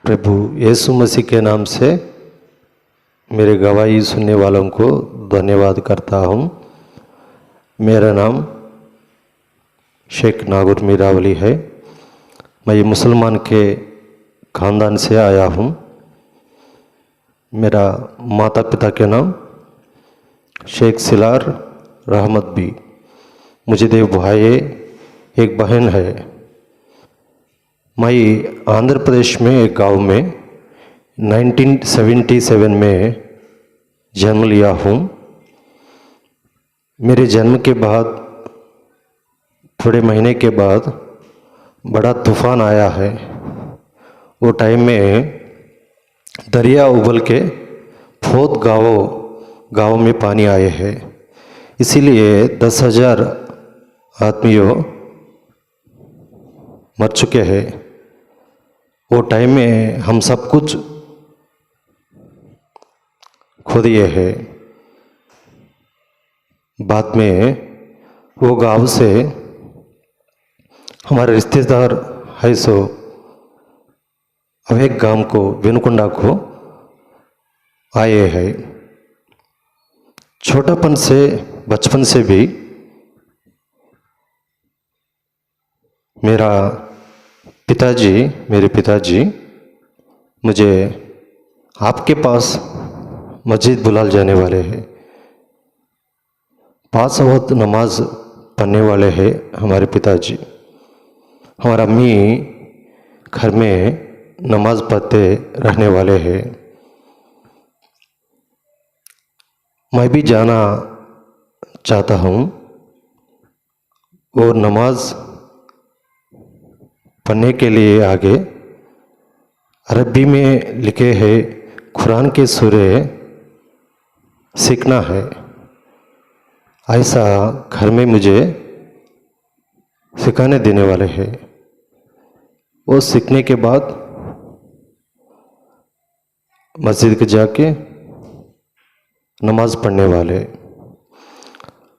प्रभु यीशु मसीह के नाम से मेरे गवाही सुनने वालों को धन्यवाद करता हूँ। मेरा नाम शेख नागुर मीरावली है। मैं मुसलमान के ख़ानदान से आया हूँ। मेरा माता पिता के नाम शेख सिलार रहमत भी। मुझे दो भाई, एक बहन है। मैं आंध्र प्रदेश में एक गांव में 1977 में जन्म लिया हूँ। मेरे जन्म के बाद थोड़े महीने के बाद बड़ा तूफ़ान आया है। वो टाइम में दरिया उबल के बहुत गाँव में पानी आए हैं। इसीलिए 10,000 आदमियों मर चुके हैं। वो टाइम में हम सब कुछ खो दिए हैं। बाद में वो गांव से हमारे रिश्तेदार है सो अब एक गांव को विनुकुंडा को आए हैं। छोटापन से बचपन से भी मेरे पिताजी मुझे आपके पास मस्जिद बुला जाने वाले हैं। 5 वक्त नमाज पढ़ने वाले हैं हमारे पिताजी। हमारा अम्मी घर में नमाज पढ़ते रहने वाले हैं। मैं भी जाना चाहता हूँ और नमाज पढ़ने के लिए आगे अरबी में लिखे हैं कुरान के सूरे सीखना है। ऐसा घर में मुझे सिखाने देने वाले हैं। वो सीखने के बाद मस्जिद के जाके नमाज पढ़ने वाले।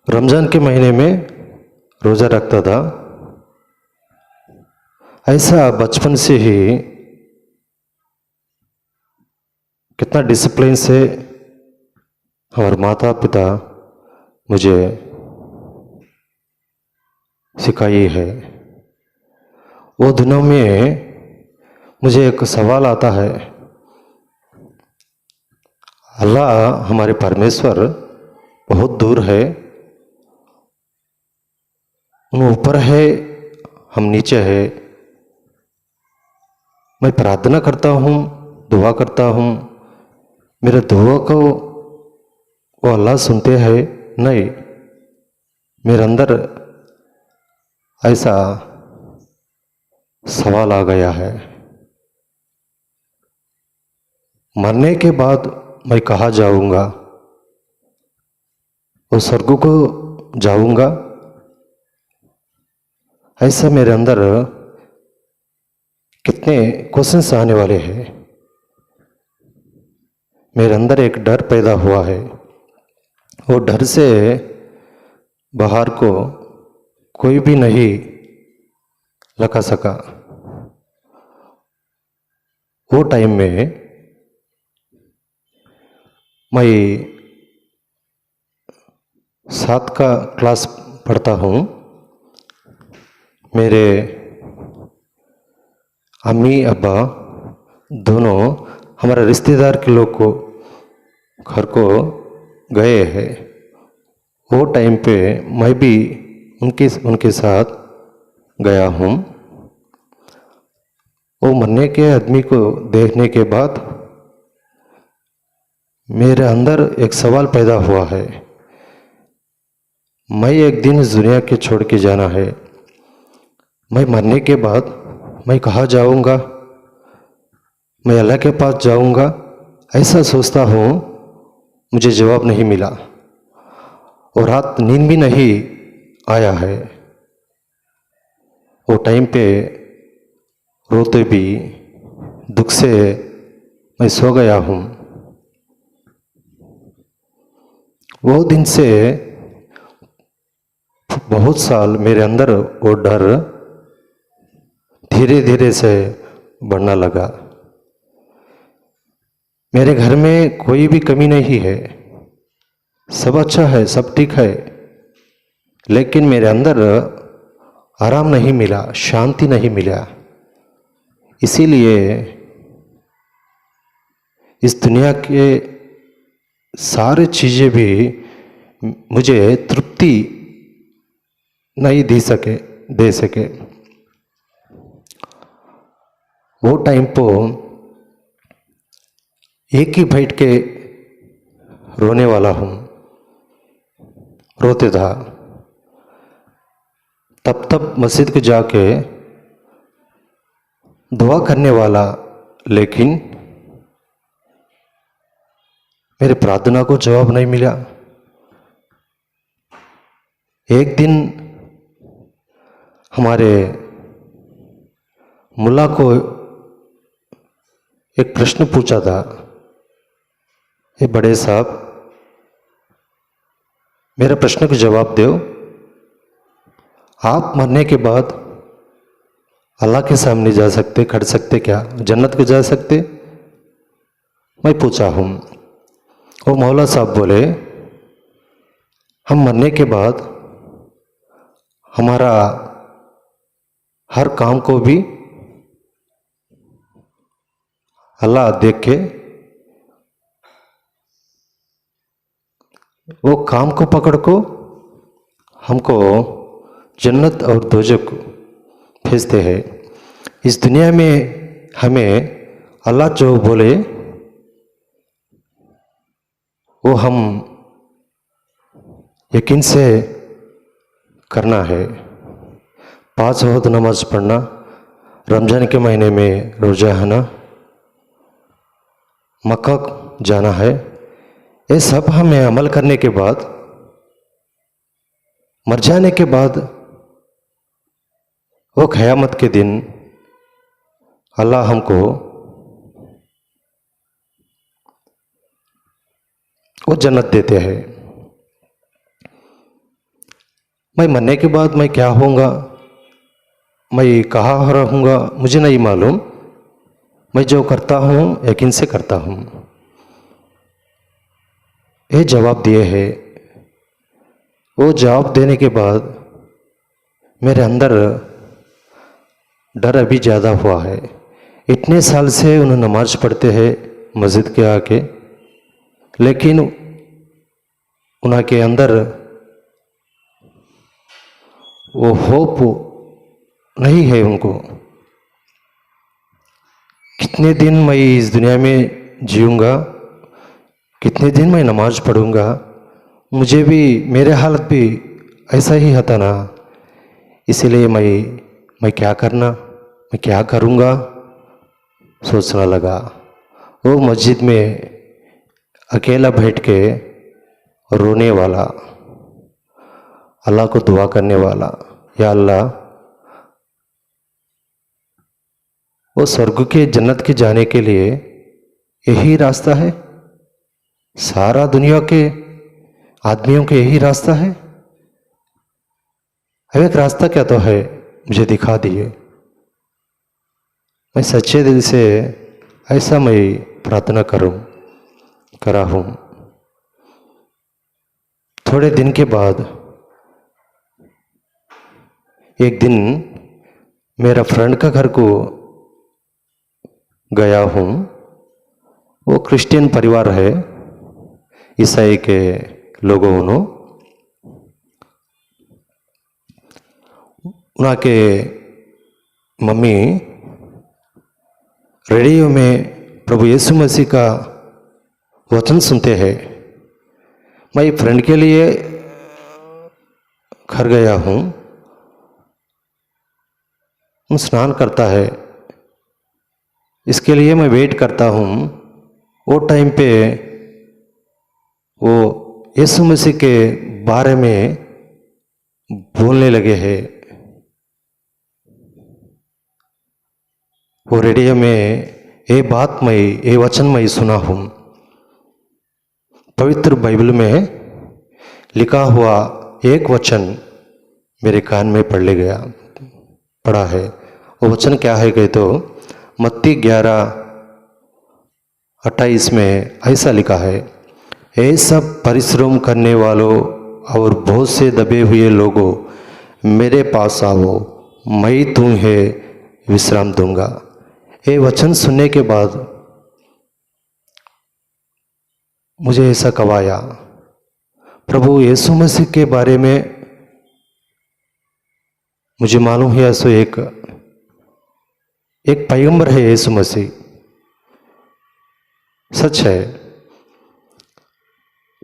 रमज़ान के महीने में रोज़ा रखता था। ऐसा बचपन से ही कितना डिसिप्लिन से हमारे माता पिता मुझे सिखाई है। वो दिनों में मुझे एक सवाल आता है, अल्लाह हमारे परमेश्वर बहुत दूर है, वो ऊपर है, हम नीचे है। मैं प्रार्थना करता हूँ, दुआ करता हूँ, मेरे दुआ को वो अल्लाह सुनते हैं नहीं। मेरे अंदर ऐसा सवाल आ गया है, मरने के बाद मैं कहाँ जाऊँगा? वो स्वर्ग को जाऊँगा? ऐसा मेरे अंदर कितने क्वेश्चंस आने वाले हैं। मेरे अंदर एक डर पैदा हुआ है। वो डर से बाहर को कोई भी नहीं लगा सका। वो टाइम में मैं 7 का क्लास पढ़ता हूँ। मेरे अम्मी अब्बा दोनों हमारे रिश्तेदार के लोग को घर को गए हैं। वो टाइम पे मैं भी उनके साथ गया हूँ। वो मरने के आदमी को देखने के बाद मेरे अंदर एक सवाल पैदा हुआ है, मैं एक दिन इस दुनिया के छोड़ के जाना है। मैं मरने के बाद मैं कहाँ जाऊँगा? मैं अल्लाह के पास जाऊँगा? ऐसा सोचता हूँ। मुझे जवाब नहीं मिला और रात नींद भी नहीं आया है। वो टाइम पे रोते भी दुख से मैं सो गया हूँ। वो दिन से बहुत साल मेरे अंदर वो डर धीरे धीरे से बढ़ने लगा। मेरे घर में कोई भी कमी नहीं है, सब अच्छा है, सब ठीक है, लेकिन मेरे अंदर आराम नहीं मिला, शांति नहीं मिला। इसीलिए इस दुनिया के सारे चीज़ें भी मुझे तृप्ति नहीं दे सके। वो टाइम को एक ही बैठ के रोने वाला हूँ, रोते था। तब मस्जिद को जाके दुआ करने वाला, लेकिन मेरी प्रार्थना को जवाब नहीं मिला। एक दिन हमारे मुल्ला को एक प्रश्न पूछा था, ये बड़े साहब मेरे प्रश्न को जवाब दो, आप मरने के बाद अल्लाह के सामने जा सकते, खड़ सकते क्या, जन्नत को जा सकते? मैं पूछा हूँ। वो मौला साहब बोले, हम मरने के बाद हमारा हर काम को भी अल्लाह देख के वो काम को पकड़ को हमको जन्नत और दोजख भेजते हैं। इस दुनिया में हमें अल्लाह जो बोले वो हम यकीन से करना है। 5 वक्त नमाज पढ़ना, रमज़ान के महीने में रोज़ा रहना, मक्का जाना है, ये सब हमें अमल करने के बाद, मर जाने के बाद वो क़यामत के दिन अल्लाह हमको वो जन्नत देते हैं। मैं मरने के बाद मैं क्या होऊंगा, मैं कहाँ रहूँगा, मुझे नहीं मालूम। मैं जो करता हूँ यकीन से करता हूँ। ये जवाब दिए हैं। वो जवाब देने के बाद मेरे अंदर डर अभी ज़्यादा हुआ है। इतने साल से उन्हें नमाज पढ़ते हैं मस्जिद के आके, लेकिन उनके अंदर वो होप नहीं है उनको। कितने दिन मैं इस दुनिया में जीऊँगा, कितने दिन मैं नमाज पढ़ूँगा, मुझे भी मेरे हालत भी ऐसा ही था ना। इसीलिए मैं क्या करना, मैं क्या करूँगा सोचने लगा। वो मस्जिद में अकेला बैठ के रोने वाला, अल्लाह को दुआ करने वाला, या अल्लाह वो स्वर्ग के जन्नत के जाने के लिए यही रास्ता है, सारा दुनिया के आदमियों के यही रास्ता है। अब एक रास्ता क्या तो है, मुझे दिखा दिए। मैं सच्चे दिल से ऐसा मैं प्रार्थना करा हूँ। थोड़े दिन के बाद एक दिन मेरा फ्रेंड का घर को गया हूँ। वो क्रिश्चियन परिवार है, ईसाई के लोगों ने। उनके मम्मी रेडियो में प्रभु यीशु मसीह का वचन सुनते हैं। मैं फ्रेंड के लिए घर गया हूँ। वो स्नान करता है, इसके लिए मैं वेट करता हूँ। वो टाइम पे वो यीशु मसीह के बारे में बोलने लगे हैं। वो रेडियो में ये वचन मैं सुना हूँ। पवित्र बाइबल में लिखा हुआ एक वचन मेरे कान में पड़ा है। वो वचन क्या है कहे तो मत्ती 11 28 में ऐसा लिखा है, हे सब परिश्रम करने वालों और बहुत से दबे हुए लोगों, मेरे पास आओ, मैं तुम्हें विश्राम दूंगा। ये वचन सुनने के बाद मुझे ऐसा कब आया, प्रभु यीशु मसीह के बारे में मुझे मालूम है ऐसा एक पैगंबर है यीशु मसीह, सच है।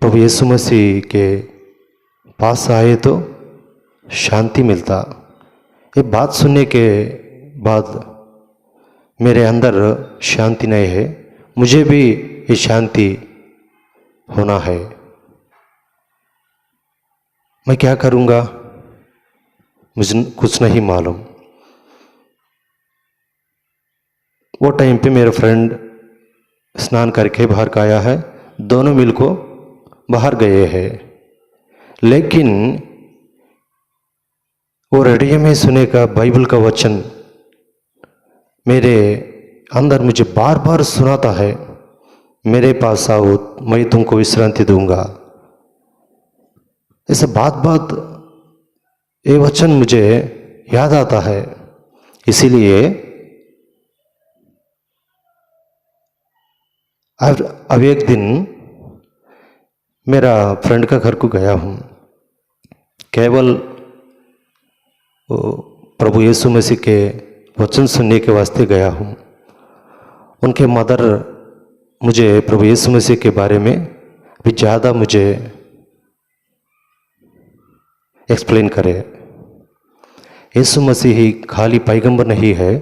प्रभु यीशु मसीह के पास आए तो शांति मिलता। ये बात सुनने के बाद मेरे अंदर शांति नहीं है, मुझे भी ये शांति होना है। मैं क्या करूँगा मुझे कुछ नहीं मालूम। वो टाइम पे मेरा फ्रेंड स्नान करके बाहर का आया है, दोनों मिल को बाहर गए हैं, लेकिन वो रेडियो में सुने का बाइबल का वचन मेरे अंदर मुझे बार बार सुनाता है, मेरे पास आओ, मैं तुमको विश्रांति दूंगा। ऐसा बात बात ये वचन मुझे याद आता है। इसीलिए अब एक दिन मेरा फ्रेंड का घर को गया हूँ, केवल प्रभु यीशु मसीह के वचन सुनने के वास्ते गया हूँ। उनके मदर मुझे प्रभु यीशु मसीह के बारे में भी ज़्यादा मुझे एक्सप्लेन करे। यीशु मसीह ही खाली पैगंबर नहीं है,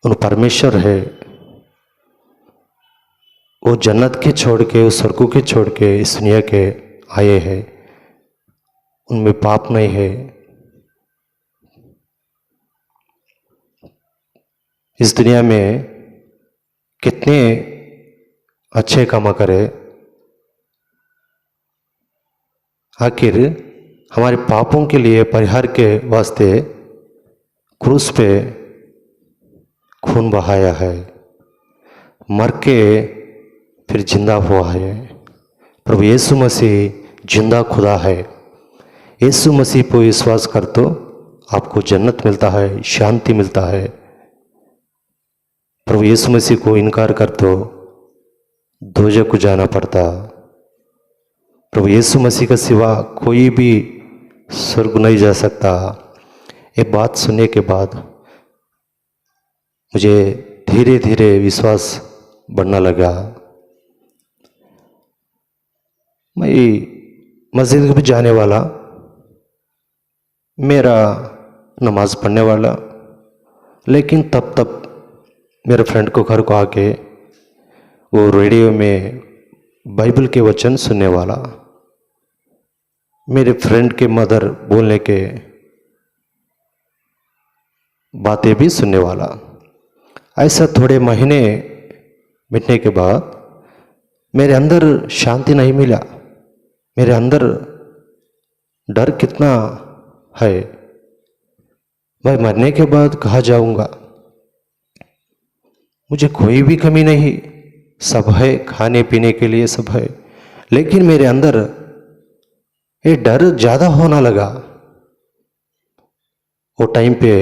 उन परमेश्वर है। वो जन्नत के छोड़ के, उस स्वर्ग के छोड़ के इस दुनिया के आए हैं, उनमें पाप नहीं है। इस दुनिया में कितने अच्छे काम करे, आखिर हमारे पापों के लिए परिहार के वास्ते क्रूस पे खून बहाया है, मर के फिर जिंदा हुआ है। प्रभु यीशु मसीह जिंदा खुदा है। यीशु मसीह पर विश्वास कर तो आपको जन्नत मिलता है, शांति मिलता है। प्रभु यीशु मसीह को इनकार कर तो दोजख को जाना पड़ता। प्रभु यीशु मसीह का सिवा कोई भी स्वर्ग नहीं जा सकता। ये बात सुनने के बाद मुझे धीरे धीरे विश्वास बढ़ना लगा। मैं मस्जिद भी जाने वाला, मेरा नमाज पढ़ने वाला, लेकिन तब मेरे फ्रेंड को घर को आके वो रेडियो में बाइबल के वचन सुनने वाला, मेरे फ्रेंड के मदर बोलने के बातें भी सुनने वाला। ऐसा थोड़े महीने बीतने के बाद मेरे अंदर शांति नहीं मिला। मेरे अंदर डर कितना है, मैं मरने के बाद कहाँ जाऊंगा। मुझे कोई भी कमी नहीं, सब है, खाने पीने के लिए सब है, लेकिन मेरे अंदर ये डर ज़्यादा होना लगा। वो टाइम पे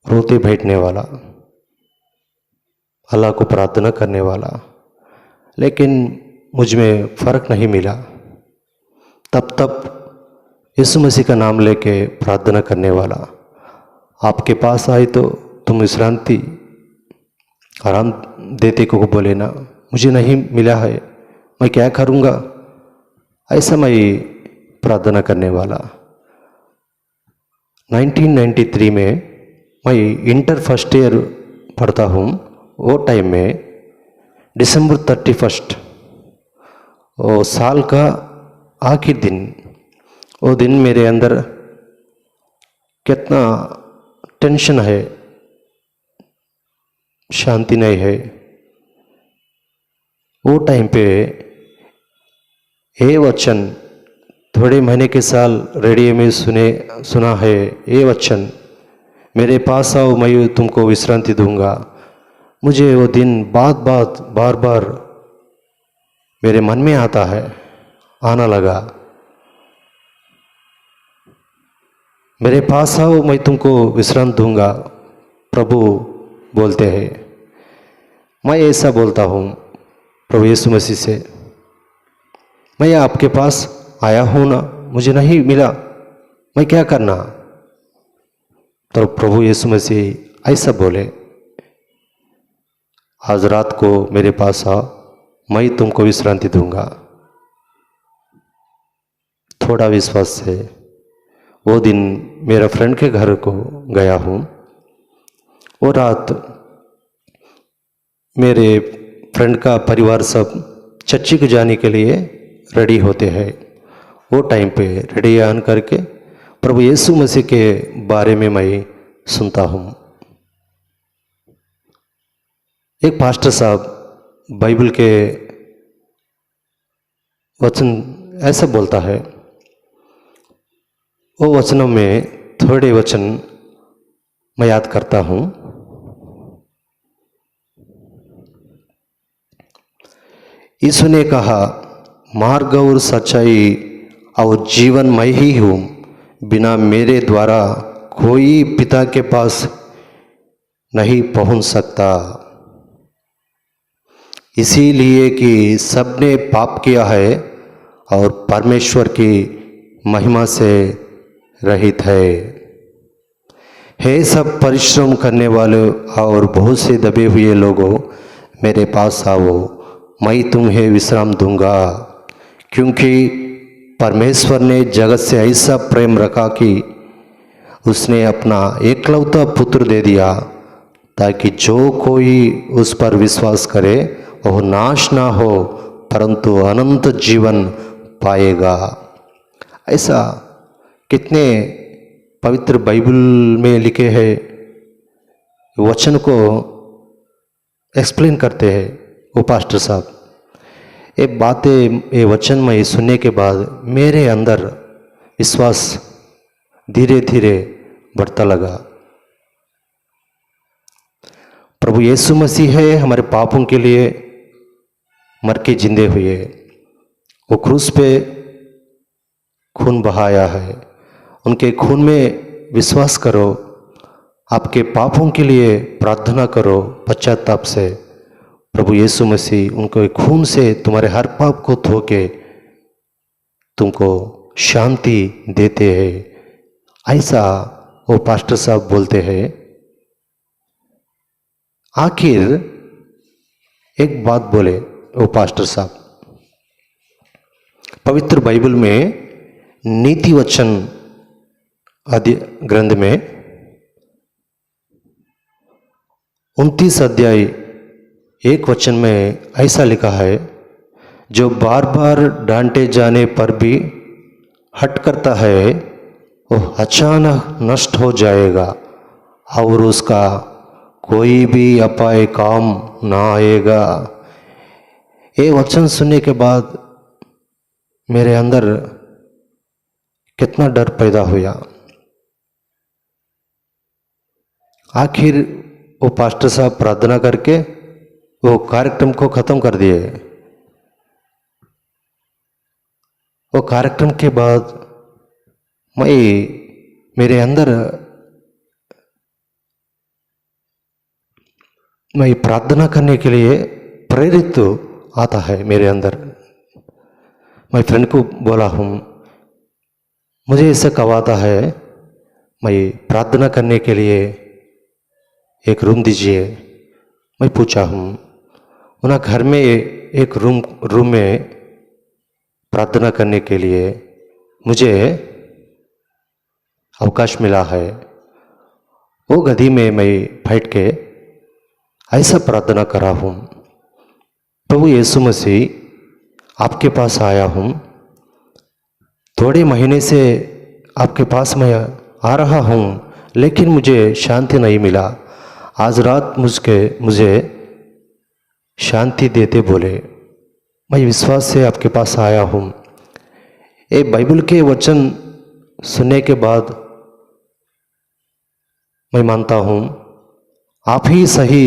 रोते बैठने वाला, अल्लाह को प्रार्थना करने वाला, लेकिन मुझ में फ़र्क नहीं मिला। तब यीशु मसीह का नाम लेके प्रार्थना करने वाला, आपके पास आए तो तुम विश्रांति आराम देते को बोले ना, मुझे नहीं मिला है, मैं क्या करूँगा। ऐसा मैं प्रार्थना करने वाला। 1993 में मैं इंटर फर्स्ट ईयर पढ़ता हूँ। वो टाइम में दिसंबर 31 वो साल का आखिर दिन, वो दिन मेरे अंदर कितना टेंशन है, शांति नहीं है। वो टाइम पे ये वचन थोड़े महीने के साल रेडियो में सुना है। ये वचन मेरे पास आओ, मैं तुमको विश्रांति दूंगा। मुझे वो दिन बार बार मेरे मन में आता है, आना लगा। मेरे पास आओ, मैं तुमको विश्राम दूंगा, प्रभु बोलते हैं। मैं ऐसा बोलता हूँ प्रभु यीशु मसीह से, मैं आपके पास आया हूँ ना, मुझे नहीं मिला, मैं क्या करना। तो प्रभु यीशु मसीह ऐसा बोले, आज रात को मेरे पास आओ, मैं तुमको विश्रांति दूंगा। थोड़ा विश्वास से वो दिन मेरा फ्रेंड के घर को गया हूँ। वो रात मेरे फ्रेंड का परिवार सब चर्ची को जाने के लिए रेडी होते हैं। वो टाइम पे रेडी आन करके प्रभु यीशु मसीह के बारे में मैं सुनता हूँ। एक पास्टर साहब बाइबल के वचन ऐसा बोलता है, वो वचनों में थोड़े वचन मैं याद करता हूँ। यीशु ने कहा, मार्ग और सच्चाई और जीवन मैं ही हूँ, बिना मेरे द्वारा कोई पिता के पास नहीं पहुँच सकता। इसीलिए कि सबने पाप किया है और परमेश्वर की महिमा से रहित है। हे सब परिश्रम करने वाले और बहुत से दबे हुए लोगों, मेरे पास आओ, मैं तुम्हें विश्राम दूंगा। क्योंकि परमेश्वर ने जगत से ऐसा प्रेम रखा कि उसने अपना एकलौता पुत्र दे दिया, ताकि जो कोई उस पर विश्वास करे वह नाश ना हो परंतु अनंत जीवन पाएगा। ऐसा कितने पवित्र बाइबल में लिखे हैं, वचन को एक्सप्लेन करते हैं वो पास्टर साहब। ये बातें, ये वचन में सुनने के बाद मेरे अंदर विश्वास धीरे धीरे बढ़ता लगा। प्रभु यीशु मसीह है हमारे पापों के लिए मर के जिंदे हुए, वो क्रूस पे खून बहाया है। उनके खून में विश्वास करो, आपके पापों के लिए प्रार्थना करो पश्चाताप से। प्रभु यीशु मसीह उनको खून से तुम्हारे हर पाप को धो के तुमको शांति देते हैं। ऐसा वो पास्टर साहब बोलते हैं। आखिर एक बात बोले वो पास्टर साहब, पवित्र बाइबल में नीति वचन आदि ग्रंथ में 29 अध्याय 1 वचन में ऐसा लिखा है, जो बार बार डांटे जाने पर भी हट करता है वो अचानक नष्ट हो जाएगा और उसका कोई भी अपाय काम ना आएगा। ये वचन सुनने के बाद मेरे अंदर कितना डर पैदा हुआ। आखिर वो पास्टर साहब प्रार्थना करके वो कार्यक्रम को खत्म कर दिए। वो कार्यक्रम के बाद मेरे अंदर मैं प्रार्थना करने के लिए प्रेरित आता है मेरे अंदर। मैं फ्रेंड को बोला हूँ, मुझे ऐसा कब आता है, मैं प्रार्थना करने के लिए एक रूम दीजिए। मैं पूछा हूँ, उन्हें घर में एक रूम में प्रार्थना करने के लिए मुझे अवकाश मिला है। वो गदी में मैं बैठ के ऐसा प्रार्थना करा हूँ, प्रभु यीशु मसीह आपके पास आया हूँ, थोड़े महीने से आपके पास मैं आ रहा हूँ, लेकिन मुझे शांति नहीं मिला। आज रात मुझे शांति देते बोले। मैं विश्वास से आपके पास आया हूँ। ये बाइबल के वचन सुनने के बाद मैं मानता हूँ आप ही सही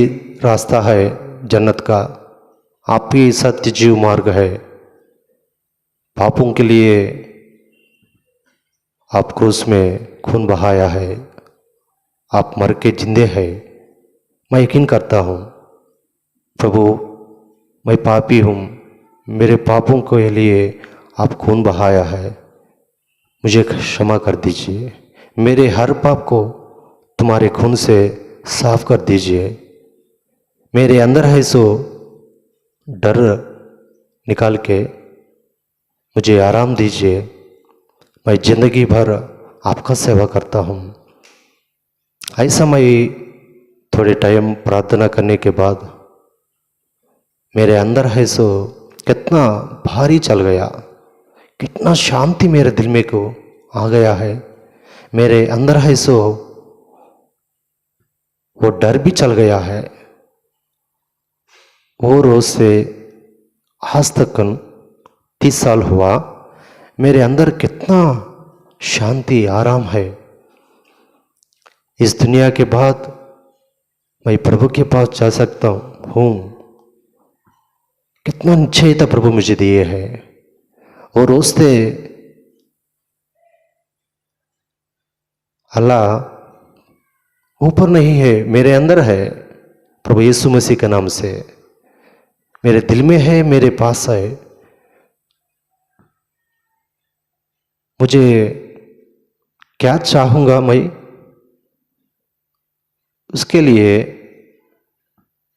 रास्ता है जन्नत का, आप ही सत्य जीव मार्ग है। पापों के लिए आप क्रूस में खून बहाया है, आप मर के जिंदे हैं। मैं यकीन करता हूँ प्रभु, मैं पापी हूँ, मेरे पापों के लिए आप खून बहाया है, मुझे क्षमा कर दीजिए। मेरे हर पाप को तुम्हारे खून से साफ कर दीजिए। मेरे अंदर है सो डर निकाल के मुझे आराम दीजिए। मैं जिंदगी भर आपका सेवा करता हूँ। ऐसा मैं थोड़े टाइम प्रार्थना करने के बाद मेरे अंदर है सो कितना भारी चल गया, कितना शांति मेरे दिल में को आ गया है। मेरे अंदर है सो वो डर भी चल गया है। वो रोज से आज तक 30 साल हुआ, मेरे अंदर कितना शांति आराम है। इस दुनिया के बाद मैं प्रभु के पास जा सकता हूँ। कितना निश्चयता प्रभु मुझे दिए है। और रोज से अल्लाह ऊपर नहीं है, मेरे अंदर है। प्रभु यीशु मसीह के नाम से मेरे दिल में है, मेरे पास है। मुझे क्या चाहूँगा मैं, उसके लिए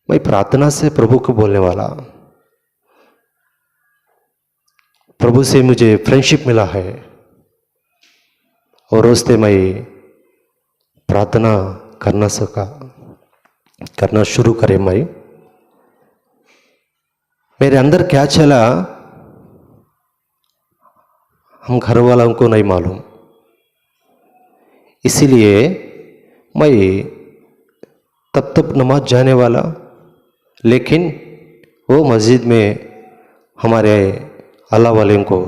मैं प्रार्थना से प्रभु को बोलने वाला। प्रभु से मुझे फ्रेंडशिप मिला है और उससे मैं प्रार्थना करना शुरू करे। मेरे अंदर क्या चला हम घर वालों को नहीं मालूम, इसीलिए मैं तब नमाज जाने वाला, लेकिन वो मस्जिद में हमारे अल्लाह वाले को,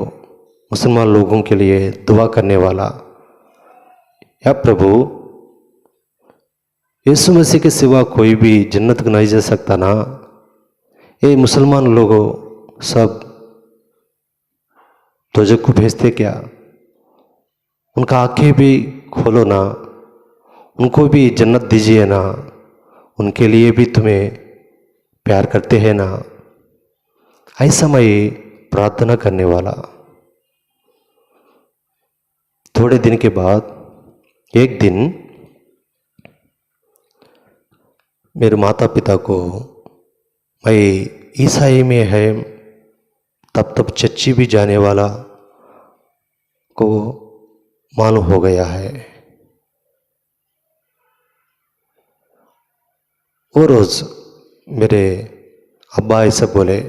मुसलमान लोगों के लिए दुआ करने वाला। या प्रभु, यीशु मसीह के सिवा कोई भी जन्नत को नहीं जा सकता ना। ये मुसलमान लोगों सब दोजख को भेजते क्या? उनका आंखें भी खोलो ना, उनको भी जन्नत दीजिए ना, उनके लिए भी तुम्हें प्यार करते हैं ना। ऐसा मैं प्रार्थना करने वाला। थोड़े दिन के बाद एक दिन मेरे माता पिता को मैं ईसाई में है तब चच्ची भी जाने वाला को मालूम हो गया है। वो रोज मेरे अब्बा ऐसा बोले,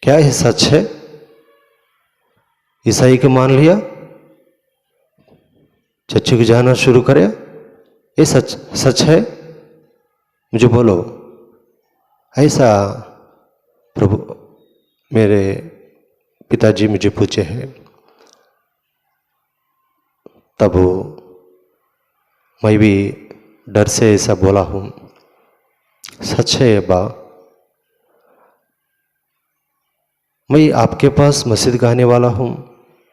क्या ये सच है? ईसाई को मान लिया, चच्ची को जाना शुरू करे, ये सच है? मुझे बोलो। ऐसा प्रभु मेरे पिताजी मुझे पूछे हैं। तब मैं भी डर से ऐसा बोला हूँ, सच है अब्बा, मैं आपके पास मस्जिद गाने वाला हूँ,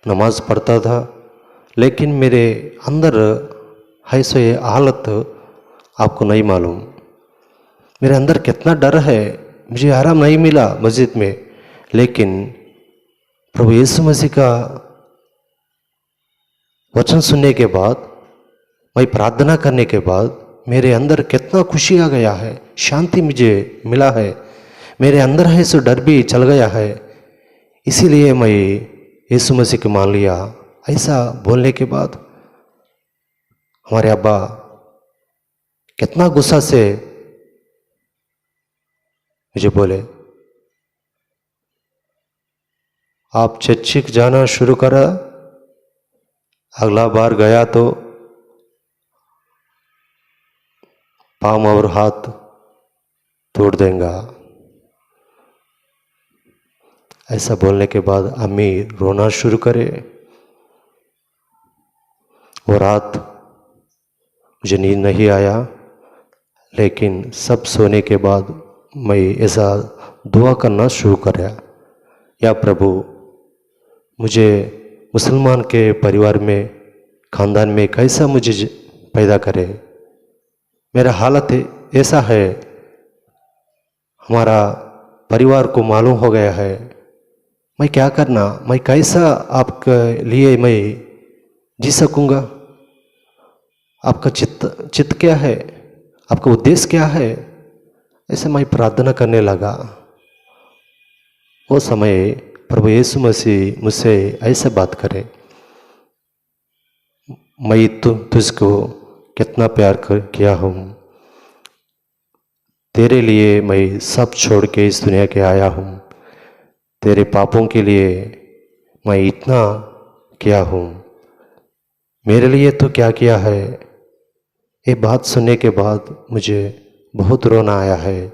नमाज पढ़ता था, लेकिन मेरे अंदर है सो ये हालत आपको नहीं मालूम। मेरे अंदर कितना डर है, मुझे आराम नहीं मिला मस्जिद में। लेकिन प्रभु यीशु मसीह का वचन सुनने के बाद, मैं प्रार्थना करने के बाद मेरे अंदर कितना खुशी आ गया है, शांति मुझे मिला है। मेरे अंदर है सो डर भी चल गया है। इसीलिए मैं यीशु मसीह को मान लिया। ऐसा बोलने के बाद हमारे अब्बा कितना गुस्सा से मुझे बोले, आप चच्ची जाना शुरू करा, अगला बार गया तो पाँव और हाथ तोड़ देंगे। ऐसा बोलने के बाद अम्मी रोना शुरू करे। वो रात मुझे नींद नहीं आया, लेकिन सब सोने के बाद मैं ऐसा दुआ करना शुरू किया, या प्रभु मुझे मुसलमान के परिवार में, ख़ानदान में कैसा मुझे पैदा करे। मेरा हालत ऐसा है, हमारा परिवार को मालूम हो गया है, मैं क्या करना, मैं कैसा आपके लिए मैं जी सकूँगा। आपका चित्त क्या है, आपका उद्देश्य क्या है। ऐसे मैं प्रार्थना करने लगा। वो समय प्रभु यीशु मसीह मुझसे ऐसे बात करे, मैं तुझको कितना प्यार किया हूँ, तेरे लिए मैं सब छोड़ के इस दुनिया के आया हूँ, तेरे पापों के लिए मैं इतना किया हूँ, मेरे लिए तो क्या किया है। ये बात सुनने के बाद मुझे बहुत रोना आया है।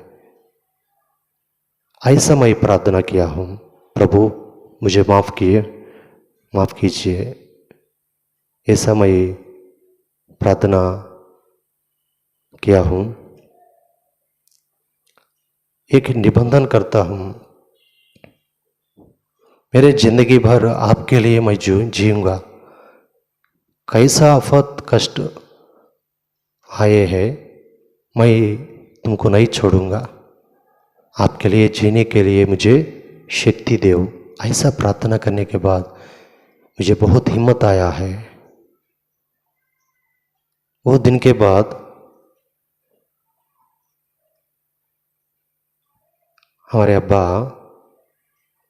ऐसा मैं प्रार्थना किया हूँ, प्रभु मुझे माफ़ कीजिए। ऐसा मैं प्रार्थना किया हूँ। एक निबंधन करता हूँ, मेरे ज़िंदगी भर आपके लिए मैं जीऊँगा। कैसा आफत कष्ट आए हैं, मैं तुमको नहीं छोड़ूंगा। आपके लिए जीने के लिए मुझे शक्ति दो। ऐसा प्रार्थना करने के बाद मुझे बहुत हिम्मत आया है। वो दिन के बाद हमारे अब्बा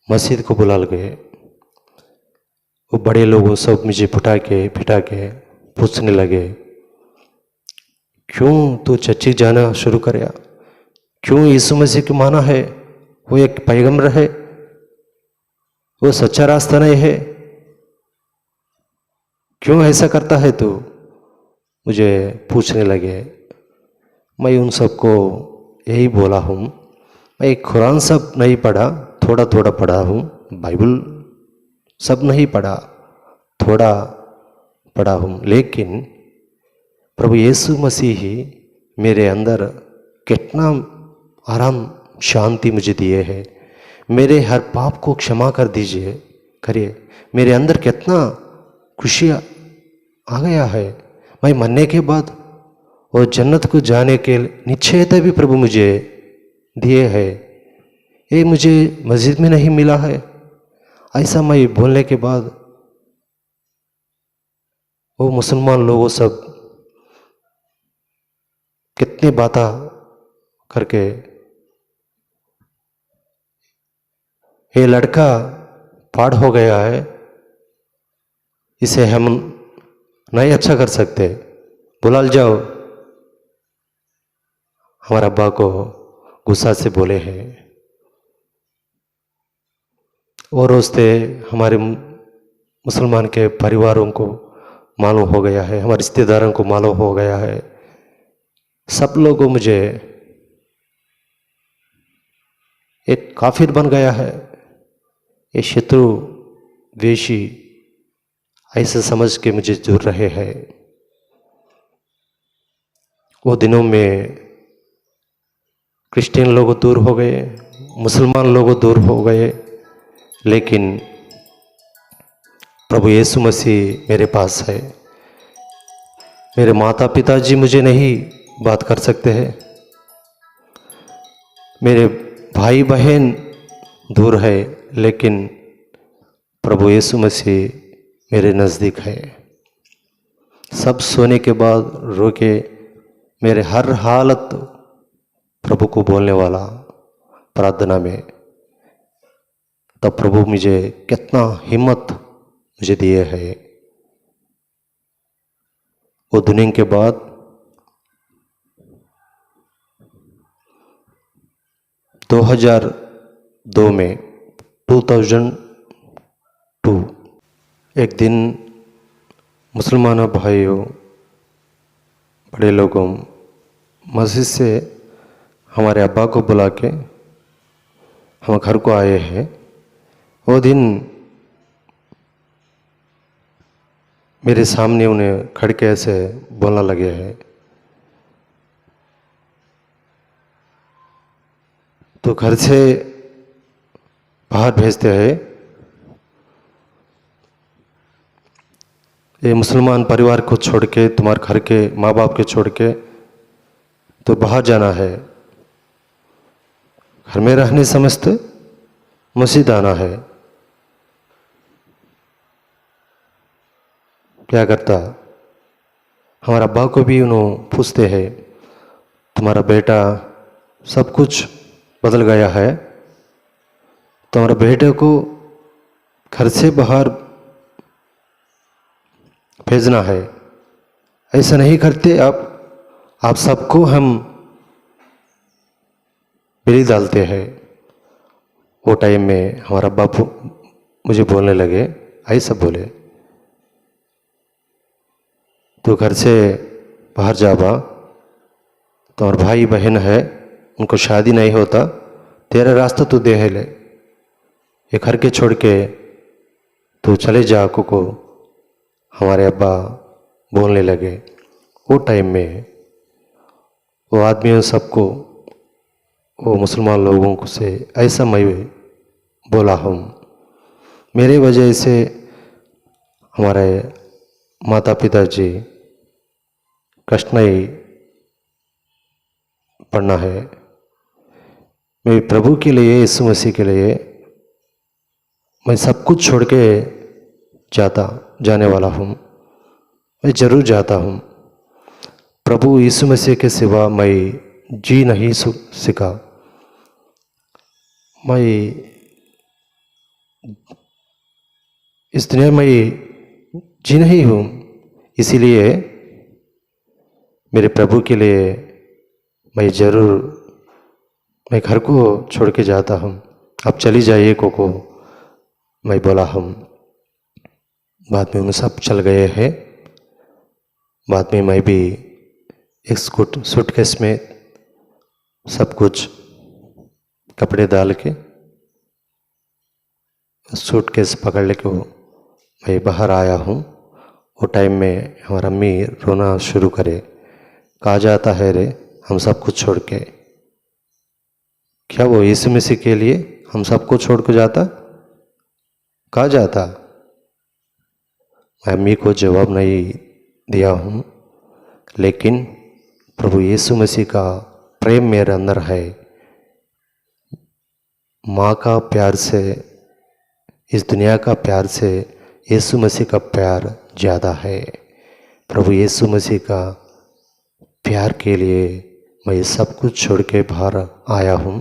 मस्जिद को बुला गए। वो बड़े लोगों सब मुझे फिटा के पूछने लगे, क्यों तू चर्च जाना शुरू कराया, क्यों यीशु मसीह को माना है, वो एक पैगंबर है, वो सच्चा रास्ता नहीं है, क्यों ऐसा करता है तू, मुझे पूछने लगे। मैं उन सबको यही बोला हूँ, मैं कुरान सब नहीं पढ़ा, थोड़ा थोड़ा पढ़ा हूँ, बाइबल सब नहीं पढ़ा, थोड़ा पढ़ा हूँ, लेकिन प्रभु यीशु मसीह ही मेरे अंदर कितना आराम शांति मुझे दिए है। मेरे हर पाप को क्षमा कर दीजिए, करिए। मेरे अंदर कितना खुशी आ गया है। मैं मरने के बाद और जन्नत को जाने के निश्चयता भी प्रभु मुझे दिए है। ये मुझे मस्जिद में नहीं मिला है। ऐसा मैं बोलने के बाद वो मुसलमान लोगों सब कितनी बातें करके, ये लड़का पाड़ हो गया है, इसे हम नहीं अच्छा कर सकते, बुला जाओ। हमारे अब्बा को गुस्सा से बोले हैं। और उससे हमारे मुसलमान के परिवारों को मालूम हो गया है, हमारे रिश्तेदारों को मालूम हो गया है। सब लोगों मुझे एक काफिर बन गया है, ये शत्रु द्वेषी ऐसे समझ के मुझे दूर रहे हैं। वो दिनों में क्रिश्चियन लोग दूर हो गए, मुसलमान लोग दूर हो गए, लेकिन प्रभु यीशु मसीह मेरे पास है। मेरे माता पिताजी मुझे नहीं बात कर सकते हैं, मेरे भाई बहन दूर है, लेकिन प्रभु यीशु मसीह मेरे नज़दीक है। सब सोने के बाद रो के मेरे हर हालत प्रभु को बोलने वाला प्रार्थना में, तब प्रभु मुझे कितना हिम्मत मुझे दिए है। वो दुनिया के बाद 2002 में 2002 एक दिन मुसलमानों भाइयों बड़े लोगों मस्जिद से हमारे अब्बा को बुला के हम घर को आए हैं। वो दिन मेरे सामने उन्हें खड़के ऐसे बोलने लगे हैं। तो घर से बाहर भेजते हैं। ये मुसलमान परिवार को छोड़ के, तुम्हारे घर के माँ बाप के छोड़ के तो बाहर जाना है। घर में रहने समझते मस्जिद आना है। क्या करता, हमारा अब्बा को भी उन्होंने पूछते हैं, तुम्हारा बेटा सब कुछ बदल गया है, तुम्हारे बेटे को घर से बाहर भेजना है। ऐसा नहीं करते आप सबको हम बिल्ली डालते हैं। वो टाइम में हमारा बापू मुझे बोलने लगे, ऐसा बोले, तो घर से बाहर जाबा, तो और भाई बहन है, उनको शादी नहीं होता, तेरा रास्ता तो दे है ले, ये घर के छोड़ के तो चले जा को हमारे अब्बा बोलने लगे। वो टाइम में वो आदमियों सबको, वो मुसलमान लोगों को से ऐसा मैं बोला हूँ। मेरे वजह से हमारे माता पिता जी कष्ट नहीं पड़ना है। मैं प्रभु के लिए, यीशु मसीह के लिए मैं सब कुछ छोड़ के जाने वाला हूँ। मैं ज़रूर जाता हूँ। प्रभु यीशु मसीह के सिवा मैं जी नहीं सीखा। मैं इस दुनिया में जी नहीं हूँ, इसीलिए मेरे प्रभु के लिए मैं ज़रूर, मैं घर को छोड़ के जाता हूँ। अब चली जाइए को मैं बोला हूँ। बाद में उन सब चल गए हैं। बाद में मैं भी एक सूटकेस में सब कुछ कपड़े डाल के सूटकेस पकड़ लेके मैं बाहर आया हूँ। वो टाइम में हमारा अम्मी रोना शुरू करे, कहा जाता है रे हम सब कुछ छोड़ के, क्या वो यीशु मसीह के लिए हम सबको छोड़ के जाता, कहा जाता। मैं अम्मी को जवाब नहीं दिया हूँ, लेकिन प्रभु यीशु मसीह का प्रेम मेरे अंदर है। माँ का प्यार से, इस दुनिया का प्यार से यीशु मसीह का प्यार ज़्यादा है। प्रभु यीशु मसीह का प्यार के लिए मैं सब कुछ छोड़ के बाहर आया हूँ।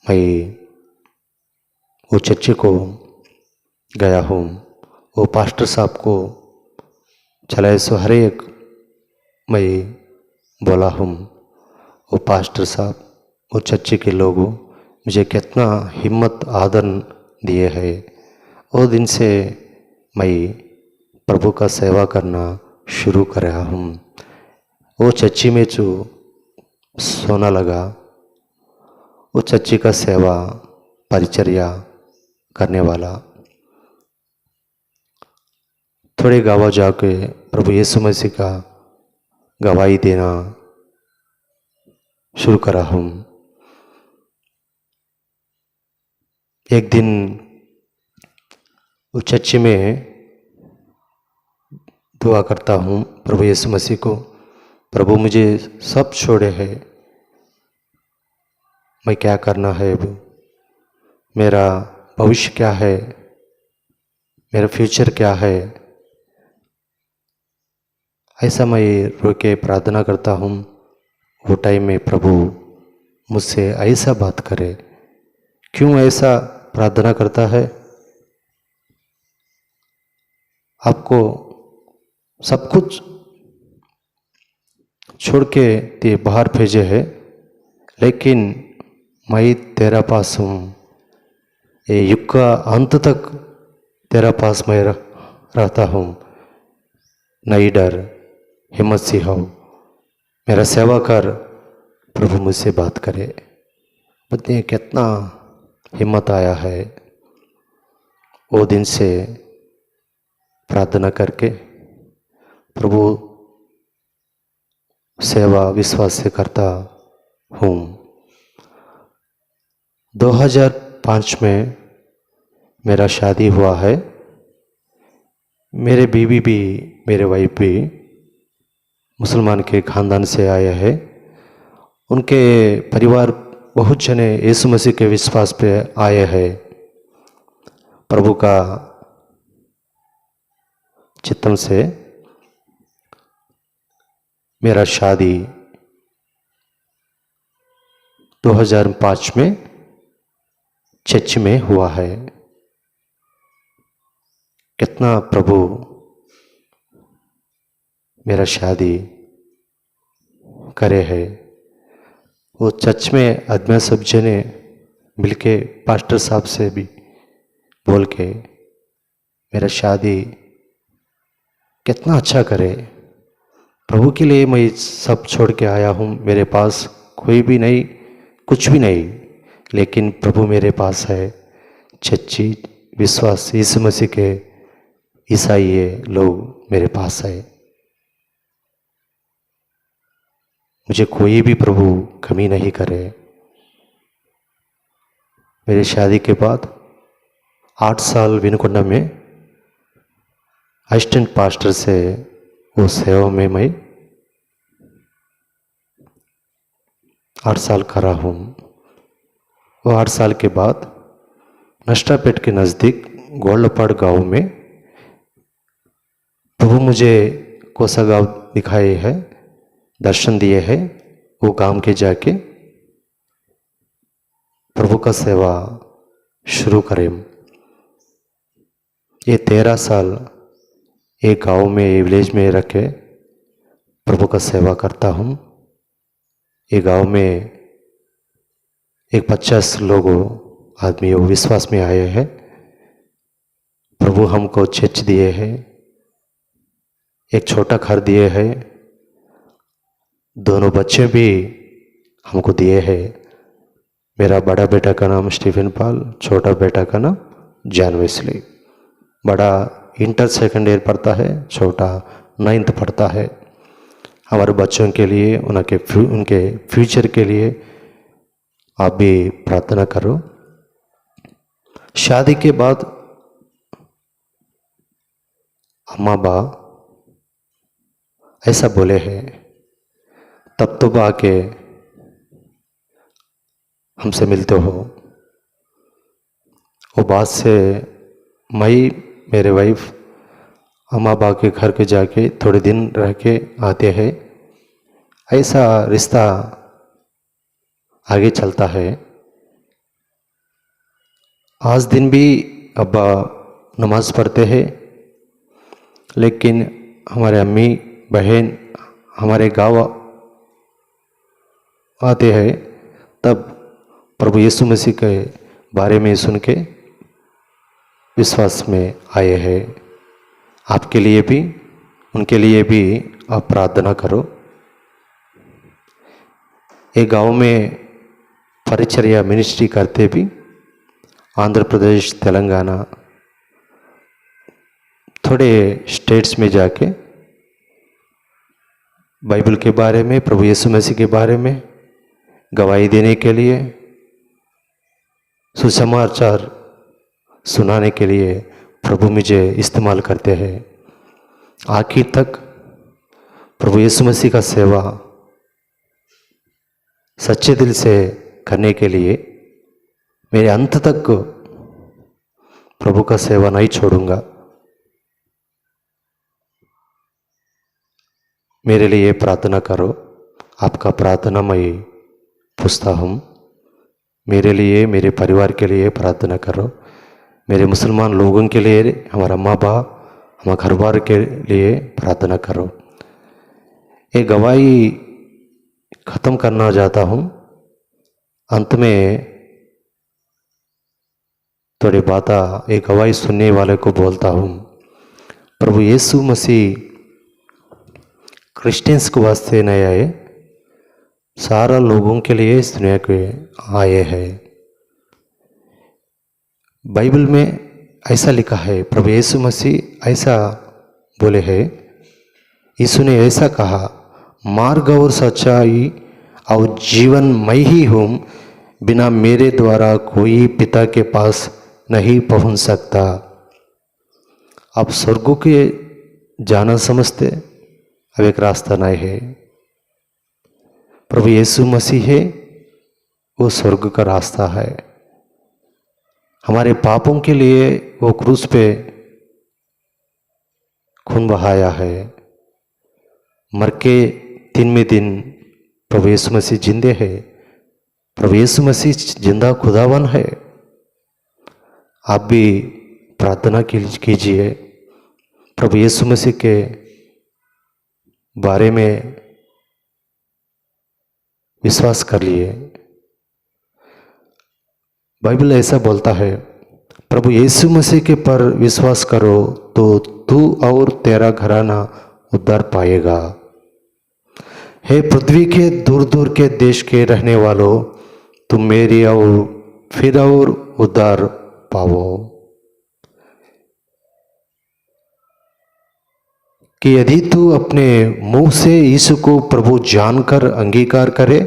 मैं वो चर्च को गया हूँ, वो पास्टर साहब को चलाए सो हर एक मैं बोला हूँ। वो पास्टर साहब, वो चर्च के लोग मुझे कितना हिम्मत आदर दिए है। वो दिन से मैं प्रभु का सेवा करना शुरू कर रहा हूँ। वो चर्च में जो सोना लगा, वो चर्च का सेवा परिचर्या करने वाला, थोड़े गाँव जाके प्रभु यीशु मसीह का गवाही देना शुरू करा हूँ। एक दिन वो चर्च में दुआ करता हूँ प्रभु यीशु मसीह को, प्रभु मुझे सब छोड़े है, मैं क्या करना है, अब मेरा भविष्य क्या है, मेरा फ्यूचर क्या है। ऐसा मैं रो के प्रार्थना करता हूँ। वो टाइम में प्रभु मुझसे ऐसा बात करे, क्यों ऐसा प्रार्थना करता है, आपको सब कुछ छोड़ के ते बाहर भेजे है, लेकिन मैं तेरा पास हूँ, ये युग का अंत तक तेरा पास मैं रहता हूँ, नहीं डर, हिम्मत से हो, मेरा सेवा कर। प्रभु मुझसे बात करे, बताइए कितना हिम्मत आया है। वो दिन से प्रार्थना करके प्रभु सेवा विश्वास से करता हूँ। 2005 में मेरा शादी हुआ है। मेरे बीवी भी, मेरे वाइफ भी मुसलमान के ख़ानदान से आए हैं। उनके परिवार बहुत जने यीशु मसीह के विश्वास पे आए हैं। प्रभु का चित्तम से मेरा शादी 2005 में चर्च में हुआ है। कितना प्रभु मेरा शादी करे है। वो चर्च में आदमी सब जने मिलके पास्टर साहब से भी बोल के मेरा शादी कितना अच्छा करे। प्रभु के लिए मैं सब छोड़ के आया हूँ। मेरे पास कोई भी नहीं, कुछ भी नहीं, लेकिन प्रभु मेरे पास है। सच्ची विश्वास यीशु मसीह के ईसाई लोग मेरे पास है। मुझे कोई भी प्रभु कमी नहीं करे। मेरी शादी के बाद 8 साल विनुकोंडा में असिस्टेंट पास्टर से वो सेवा में मैं 8 साल करा हूँ। वो 8 साल के बाद नष्टापेट के नज़दीक गोल्डपाड़ गांव में प्रभु मुझे कोसा गांव दिखाए है, दर्शन दिए हैं। वो काम के जाके प्रभु का सेवा शुरू करें। ये 13 साल एक गांव में, विलेज में रह के प्रभु का सेवा करता हूँ। ये गांव में एक 50 लोग आदमी वो विश्वास में आए हैं। प्रभु हमको चर्च दिए हैं, एक छोटा घर दिए हैं, दोनों बच्चे भी हमको दिए हैं। मेरा बड़ा बेटा का नाम स्टीफन पाल, छोटा बेटा का नाम जॉन वेस्ली। बड़ा इंटर सेकेंड ईयर पढ़ता है, छोटा 9th पढ़ता है। हमारे बच्चों के लिए, उनके फ्यूचर के लिए आप भी प्रार्थना करो। शादी के बाद अम्मा बा ऐसा बोले हैं, तब तो आके हमसे मिलते हो। वो बात से मैं, मेरे वाइफ अम्मा बा के घर के जाके थोड़े दिन रह के आते हैं। ऐसा रिश्ता आगे चलता है। आज दिन भी अब्बा नमाज पढ़ते हैं, लेकिन हमारे अम्मी बहन हमारे गांव आते हैं, तब प्रभु यीशु मसीह के बारे में सुन के विश्वास में आए हैं। आपके लिए भी, उनके लिए भी आप प्रार्थना करो। एक गांव में परिचर्या मिनिस्ट्री करते भी, आंध्र प्रदेश, तेलंगाना, थोड़े स्टेट्स में जाके बाइबल के बारे में, प्रभु यीशु मसीह के बारे में गवाही देने के लिए, सुसमाचार सुनाने के लिए प्रभु मुझे इस्तेमाल करते हैं। आखिर तक प्रभु यीशु मसीह का सेवा सच्चे दिल से करने के लिए मेरे अंत तक प्रभु का सेवा नहीं छोड़ूंगा। मेरे लिए प्रार्थना करो। आपका प्रार्थना मैं पूछता हूँ। मेरे लिए, मेरे परिवार के लिए प्रार्थना करो। मेरे मुसलमान लोगों के लिए, हमारा माँ बाप, हमारे घर बार के लिए प्रार्थना करो। एक गवाही ख़त्म करना चाहता हूँ। अंत में थोड़ी बातें एक गवाही सुनने वाले को बोलता हूँ। प्रभु यीशु मसीह क्रिश्चियंस को वास्ते नहीं आए, सारा लोगों के लिए इस दुनिया के आए हैं। बाइबल में ऐसा लिखा है, प्रभु यीशु मसीह ऐसा बोले हैं, यीशु ने ऐसा कहा, मार्ग और सच्चाई और जीवन मैं ही हूँ, बिना मेरे द्वारा कोई पिता के पास नहीं पहुँच सकता। आप स्वर्ग के जाना समझते, अब एक रास्ता नहीं है। प्रभु यीशु मसीह है, वो स्वर्ग का रास्ता है। हमारे पापों के लिए वो क्रूस पे खून बहाया है। मर के 3वें दिन प्रभु यीशु मसीह जिंदे है। प्रभु यीशु मसीह जिंदा खुदावन है। आप भी प्रार्थना कीजिए, प्रभु यीशु मसीह के बारे में विश्वास कर लिए। बाइबल ऐसा बोलता है, प्रभु यीशु मसीह के पर विश्वास करो तो तू और तेरा घराना उद्धार पाएगा। हे पृथ्वी के दूर दूर के देश के रहने वालों, तुम मेरी और फिर और उद्धार पाओ। कि यदि तू अपने मुंह से यीशु को प्रभु जानकर अंगीकार करे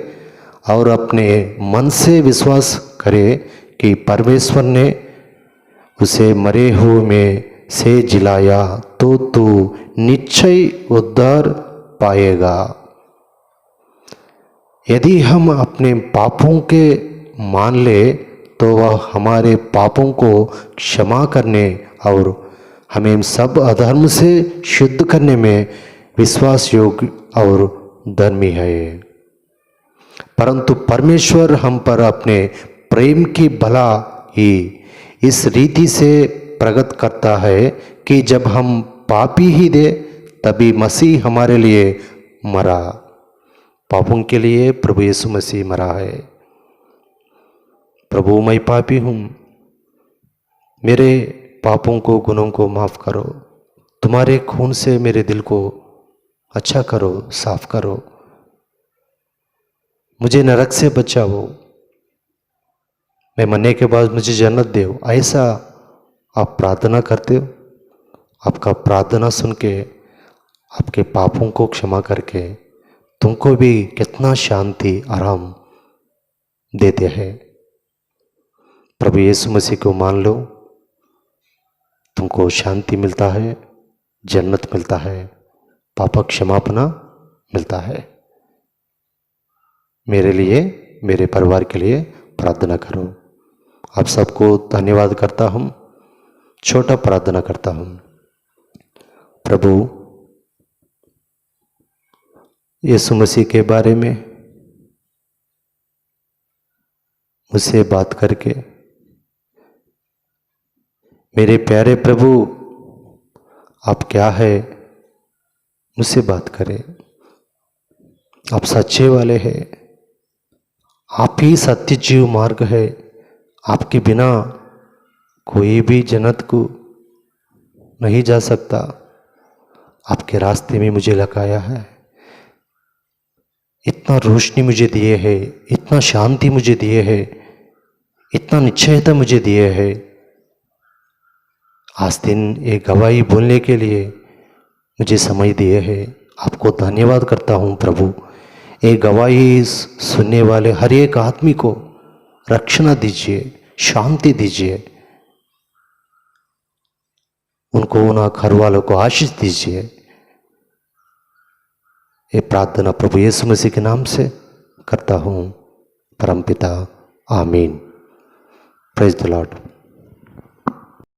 और अपने मन से विश्वास करे कि परमेश्वर ने उसे मरे हुए में से जिलाया, तो तू निश्चय उद्धार पाएगा। यदि हम अपने पापों के मान ले तो वह हमारे पापों को क्षमा करने और हमें सब अधर्म से शुद्ध करने में विश्वास योग्य और धर्मी है। परंतु परमेश्वर हम पर अपने प्रेम की भला ही इस रीति से प्रकट करता है कि जब हम पापी ही थे तभी मसीह हमारे लिए मरा। पापों के लिए प्रभु यीशु मसीह मरा है। प्रभु मैं पापी हूँ, मेरे पापों को गुनों को माफ़ करो। तुम्हारे खून से मेरे दिल को अच्छा करो, साफ करो। मुझे नरक से बचाओ। मैं मरने के बाद मुझे जन्नत दो। ऐसा आप प्रार्थना करते हो। आपका प्रार्थना सुन के आपके पापों को क्षमा करके तुमको भी कितना शांति आराम देते हैं। प्रभु यीशु मसीह को मान लो, तुमको शांति मिलता है, जन्नत मिलता है, पाप क्षमापना मिलता है। मेरे लिए, मेरे परिवार के लिए प्रार्थना करो। आप सबको धन्यवाद करता हूँ। छोटा प्रार्थना करता हूँ। प्रभु यीशु मसीह के बारे में मुझसे बात करके, मेरे प्यारे प्रभु आप क्या है मुझसे बात करें। आप सच्चे वाले हैं, आप ही सत्य जीव मार्ग है। आपके बिना कोई भी जन्नत को नहीं जा सकता। आपके रास्ते में मुझे लगाया है। इतना रोशनी मुझे दिए है, इतना शांति मुझे दिए है, इतना निश्चयता मुझे दिए है। आज दिन एक गवाही बोलने के लिए मुझे समय दिए है। आपको धन्यवाद करता हूँ प्रभु। एक गवाही सुनने वाले हर एक आदमी को रक्षण दीजिए, शांति दीजिए। उनको, उन घर वालों को आशीष दीजिए। ये प्रार्थना प्रभु यीशु मसीह के नाम से करता हूँ, परमपिता। आमीन। Praise the Lord.